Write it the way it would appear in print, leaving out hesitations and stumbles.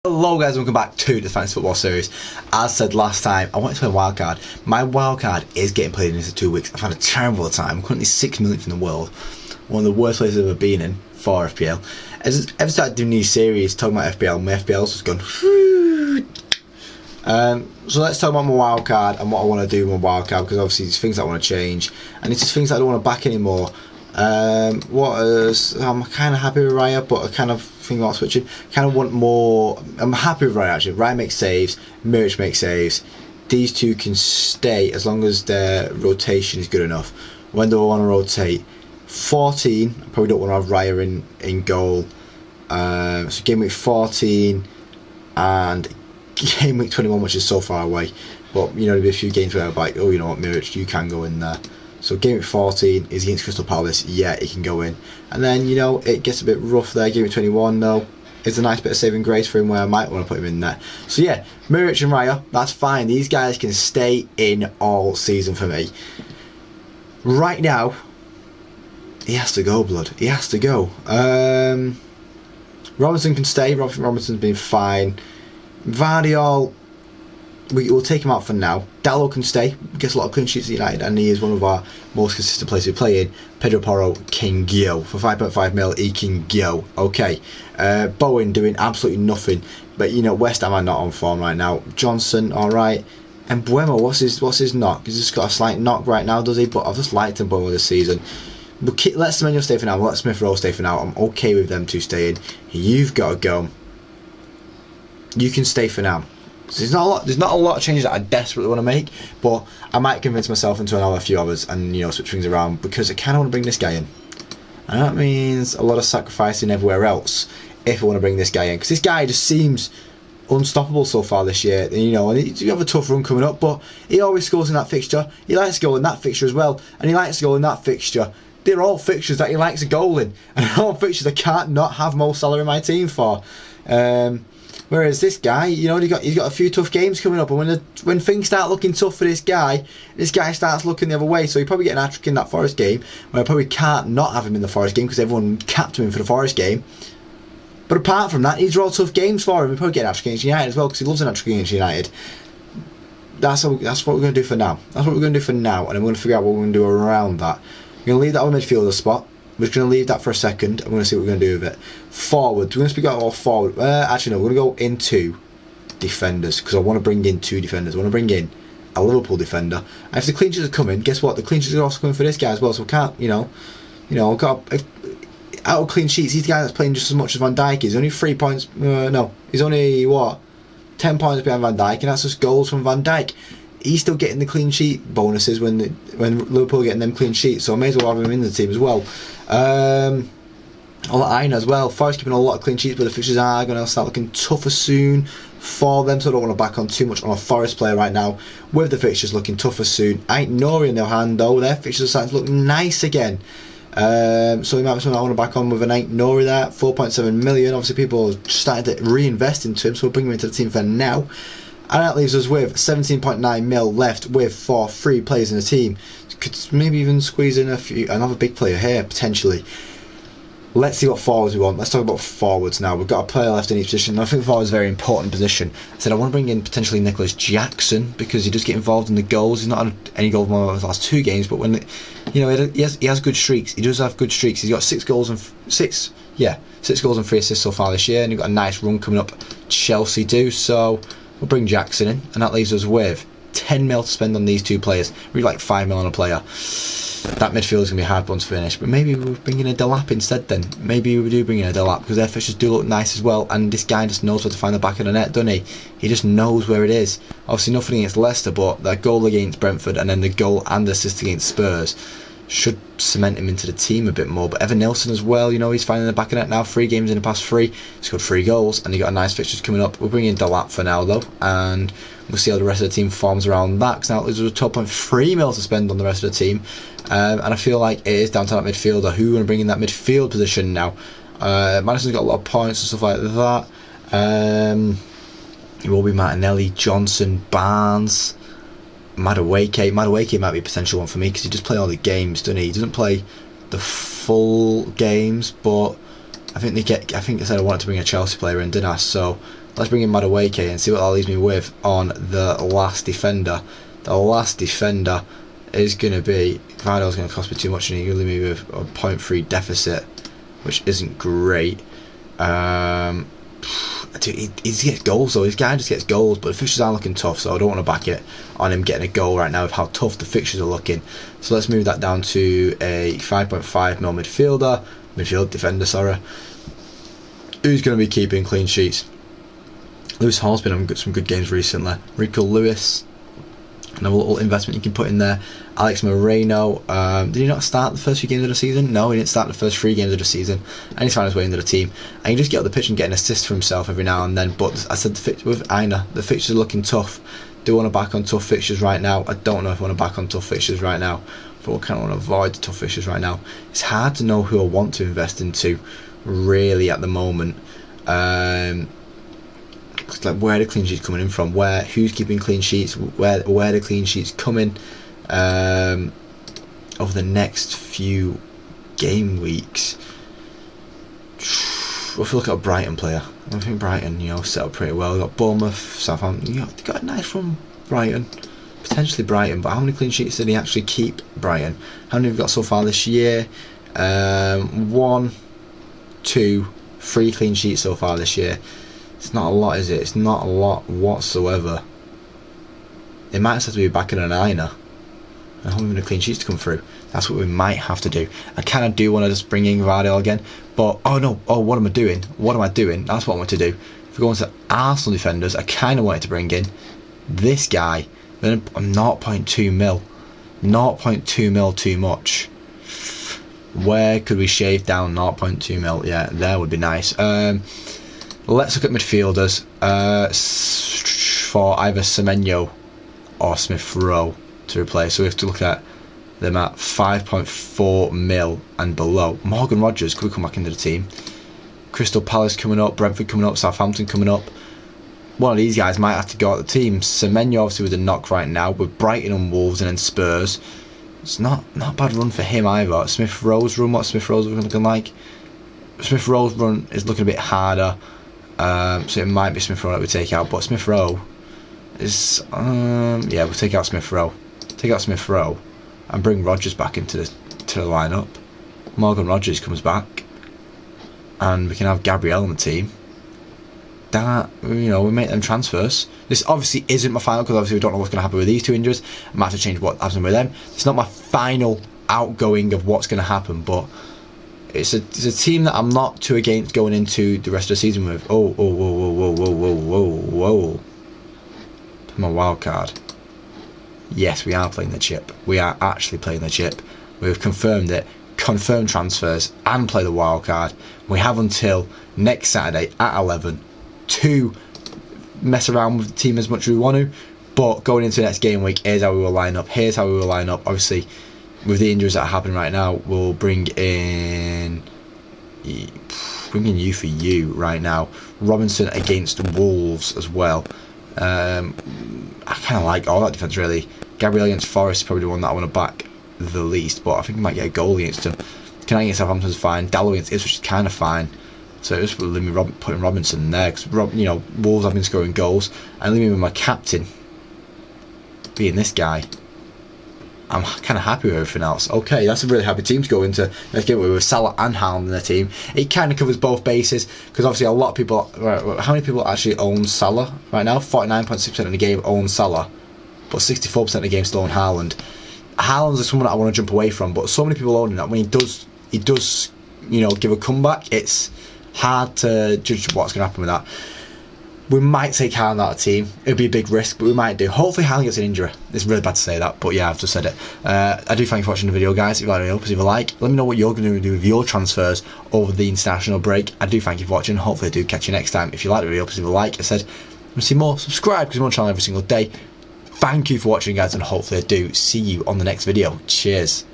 Hello guys, welcome back to the Fantasy Football Series. As said last time, I wanted to play wildcard. My wildcard is getting played in 2 weeks. I've had a terrible time. I'm currently 6 millionth in the world. One of the worst places I've ever been in for FPL. Ever started doing these series talking about FPL, my FPL's just gone. So let's talk about my wildcard and what I want to do with my wildcard, because obviously there's things I want to change and it's just things I don't want to back anymore. I'm kind of happy with Raya, but I kind of think about switching. Kind of want more. I'm happy with Raya actually. Raya makes saves, Mirich makes saves. These two can stay as long as their rotation is good enough. When do I want to rotate? 14. I probably don't want to have Raya in goal. So game week 14 and game week 21, which is so far away. But you know, there'll be a few games where I'm like, oh, you know what, Mirich, you can go in there. So game week 14 is against Crystal Palace. Yeah, it can go in. And then, you know, it gets a bit rough there. Game week 21, though, is a nice bit of saving grace for him where I might want to put him in there. So yeah, Mirich and Raya, that's fine. These guys can stay in all season for me. Right now, he has to go, blood. He has to go. Robinson can stay. Robinson's been fine. Vardiol, we'll take him out for now. Dallo can stay. Gets a lot of clean sheets at United, and he is one of our most consistent players we play in. Pedro Porro can go for 5.5 mil. He can go. Okay. Bowen doing absolutely nothing, but you know, West Ham are not on form right now. Johnson, all right. And Buemo, what's his knock? He's just got a slight knock right now, does he? But I've just liked him Buemo this season. But let Semenyo stay for now. Let Smith Rowe stay for now. I'm okay with them two staying. You've got to go. You can stay for now. So there's not a lot of changes that I desperately want to make, but I might convince myself into another few hours and, you know, switch things around, because I kind of want to bring this guy in, and that means a lot of sacrificing everywhere else if I want to bring this guy in, because this guy just seems unstoppable so far this year. You know, and you have a tough run coming up, but he always scores in that fixture. He likes to goal in that fixture as well, and he likes to goal in that fixture. They're all fixtures that he likes a goal in, and all fixtures I can't not have Mo Salah in my team for. Whereas this guy, you know, he's got a few tough games coming up, and when things start looking tough for this guy starts looking the other way. So he'll probably get an hat-trick in that Forest game, where I probably can't not have him in the Forest game because everyone capped him for the Forest game. But apart from that, these are all tough games for him. He'll probably get an hat-trick against United as well, because he loves an hat-trick against United. That's what we're going to do for now. That's what we're going to do for now, and I'm going to figure out what we're going to do around that. We're going to leave that on midfielder spot. We're just going to leave that for a second. I'm going to see what we're going to do with it. Forward. We're going to speak about all forward. Actually, no. We're going to go into defenders, because I want to bring in 2 defenders. I want to bring in a Liverpool defender. And if the clean sheets are coming, guess what? The clean sheets are also coming for this guy as well. So we can't, out of clean sheets, he's the guy that's playing just as much as Van Dijk is. Only 3 points. No, he's only 10 points behind Van Dijk, and that's just goals from Van Dijk. He's still getting the clean sheet bonuses when Liverpool are getting them clean sheets, so I may as well have him in the team as well. All that iron as well. Forest keeping a lot of clean sheets, but the fixtures are going to start looking tougher soon for them, so I don't want to back on too much on a Forest player right now with the fixtures looking tougher soon. Ain't Nori in their hand though. Their fixtures are starting to look nice again. So we might be something I want to back on with an Ain't Nori there. 4.7 million. Obviously people are starting to reinvest into him, so we'll bring him into the team for now. And that leaves us with 17.9 mil left with 4 free players in the team. Could maybe even squeeze in another big player here, potentially. Let's see what forwards we want. Let's talk about forwards now. We've got a player left in each position, and I think forward is a very important position. I said I want to bring in potentially Nicholas Jackson, because he does get involved in the goals. He's not had any goals in the last 2 games, but when he has good streaks. He does have good streaks. He's got 6 goals and 6 goals and 3 assists so far this year, and he's got a nice run coming up. Chelsea do so. We'll bring Jackson in, and that leaves us with 10 mil to spend on these 2 players. Really like 5 mil on a player. That midfield is going to be a hard one to finish, but maybe we'll bring in a Delap instead then. Maybe we do bring in a Delap, because their fixtures do look nice as well, and this guy just knows where to find the back of the net, doesn't he? He just knows where it is. Obviously nothing against Leicester, but that goal against Brentford and then the goal and assist against Spurs should cement him into the team a bit more. But Evan Nilsson as well, you know, he's finding the back of the net now. 3 games in the past 3, he's got 3 goals, and he got a nice fixtures coming up. We'll bring in Delap for now though, and we'll see how the rest of the team forms around that, because now there's a 12.3 mil to spend on the rest of the team. And I feel like it is down to that midfielder. Who are going to bring in that midfield position now? Madison's got a lot of points and stuff like that. It will be Martinelli, Johnson, Barnes, Madueke. Madueke might be a potential one for me, because he just play all the games, doesn't he? He doesn't play the full games, but I think I said I wanted to bring a Chelsea player in, didn't I? So Let's bring in Madueke and see what that leaves me with on the last defender. The last defender is going to be, Vital's going to cost me too much and he's going to leave me with a 0.3 deficit, which isn't great. He gets goals though, this guy just gets goals, but the fixtures are looking tough, so I don't want to back it on him getting a goal right now with how tough the fixtures are looking. So let's move that down to a 5.5 mil midfield defender, sorry. Who's going to be keeping clean sheets? Lewis Hall's been on some good games recently. Rico Lewis, another little investment you can put in there. Alex Moreno, did he not start the first few games of the season? No, he didn't start the first 3 games of the season, and he's found his way into the team. And he just get up the pitch and get an assist for himself every now and then. But I said with Aina, the fixtures are looking tough. Do I want to back on tough fixtures right now? I don't know if I want to back on tough fixtures right now, but I kind of want to avoid the tough fixtures right now. It's hard to know who I want to invest into, really, at the moment. Like, where are the clean sheets coming in from? Who's keeping clean sheets? Where are the clean sheets coming over the next few game weeks? If we look at a Brighton player, I think Brighton, set up pretty well. We've got Bournemouth, Southampton. They got a nice run, Brighton. Potentially Brighton, but how many clean sheets did he actually keep, Brighton? How many have we got so far this year? 1, 2, 3 clean sheets so far this year. It's not a lot, is it? It's not a lot whatsoever. They might have to be backing an Aina and hoping for the clean sheets to come through. That's what we might have to do. I kind of do want to just bring in Vardy again, but what am I doing? That's what I want to do. If we go on to Arsenal defenders, I kind of wanted to bring in this guy. Then I'm 0.2 mil. 0.2 mil too much. Where could we shave down 0.2 mil? Yeah, there would be nice. Let's look at midfielders for either Semenyo or Smith Rowe to replace. So we have to look at them at 5.4 mil and below. Morgan Rogers, could we come back into the team? Crystal Palace coming up, Brentford coming up, Southampton coming up. One of these guys might have to go out the team. Semenyo obviously with a knock right now, with Brighton and Wolves and then Spurs. It's not a bad run for him either. Smith Rowe's run, what's Smith Rowe's looking like? Smith Rowe's run is looking a bit harder. So it might be Smith Rowe that we take out, but Smith Rowe is yeah, we'll take out Smith Rowe. Take out Smith Rowe and bring Rogers back into the lineup. Morgan Rogers comes back, and we can have Gabriel on the team. That, we make them transfers. This obviously isn't my final, because obviously we don't know what's going to happen with these 2 injuries. I might have to change what happens with them. It's not my final outgoing of what's going to happen, but it's a team that I'm not too against going into the rest of the season with. Whoa. My wild card. Yes, we are playing the chip. We are actually playing the chip. We've confirmed it. Confirmed transfers and play the wild card. We have until next Saturday at 11 to mess around with the team as much as we want to. But going into the next game week, here's how we will line up. Obviously, with the injuries that are happening right now, we'll bring in you for you right now. Robinson against Wolves as well. I kind of like all that defence, really. Gabriel against Forest is probably the one that I want to back the least, but I think we might get a goal against him. Canang against Southampton's fine. Dallow against Ipswich is kind of fine. So just putting Robinson there, because Wolves have been scoring goals, and leaving me with my captain being this guy. I'm kind of happy with everything else. Okay, that's a really happy team to go into. Let's get with Salah and Haaland in the team. It kind of covers both bases, because obviously a lot of people. Right, how many people actually own Salah right now? 49.6% of the game own Salah, but 64% of the game still own Haaland. Haaland's is someone that I want to jump away from, but so many people own that when he does, give a comeback. It's hard to judge what's going to happen with that. We might take Haaland out of the team. It would be a big risk, but we might do. Hopefully Haaland gets an injury. It's really bad to say that, but yeah, I've just said it. I do thank you for watching the video, guys. If you like the video, please leave a like. Let me know what you're going to do with your transfers over the international break. I do thank you for watching. Hopefully I do catch you next time. If you like the video, please leave a like. I said, want to see more? Subscribe, because I'm on the channel every single day. Thank you for watching, guys, and hopefully I do see you on the next video. Cheers.